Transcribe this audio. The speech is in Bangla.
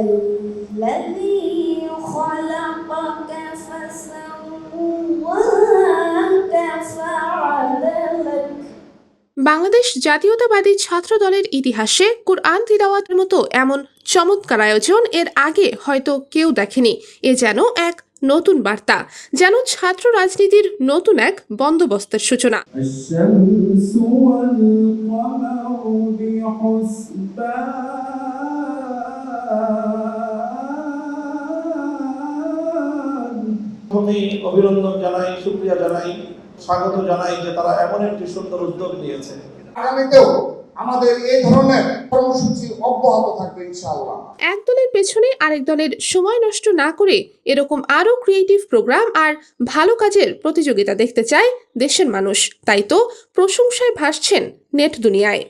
الذي خلقك فسواك فعدلك। বাংলাদেশ জাতীয়তাবাদী ছাত্র দলের ইতিহাসে কুরআন তিলাওয়াতের মতো এমন চমৎকার আয়োজন এর আগে হয়তো কেউ দেখেনি। এ যেন এক নতুন বার্তা, যেন ছাত্র রাজনীতির নতুন এক বন্দোবস্তের সূচনা। الشمس والقمر بحسبان। আমি অভিনন্দন জানাই, শুকরিয়া জানাই, স্বাগত জানাই যে তারা এমন একটি সুন্দর উদ্যোগ নিয়েছে। আগামীতেও আমাদের এই ধরনের কর্মসূচি অব্যাহত থাকবে ইনশাআল্লাহ। এক দলের পেছনে আরেক দলের সময় নষ্ট না করে এরকম আরও ক্রিয়েটিভ প্রোগ্রাম আর ভালো কাজের প্রতিযোগিতা দেখতে চায় দেশের মানুষ। তাই তো প্রশংসায় ভাসছেন নেট দুনিয়ায়।